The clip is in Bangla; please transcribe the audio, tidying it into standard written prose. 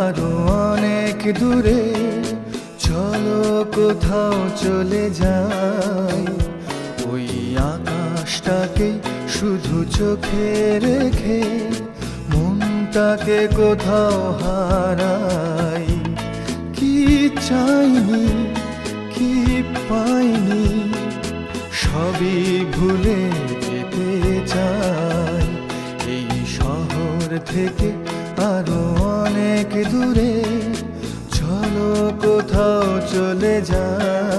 আরো অনেক দূরে, চলো কোথাও চলে যাই। ওই আকাশটাকে শুধু চোখে রেখে মনটাকে কোথাও হারাই। কি চাইনি, কি পাইনি, সবই ভুলে যেতে চাই। এই শহর থেকে আরো অনেক দূরে, চলো কোথাও চলে যাই।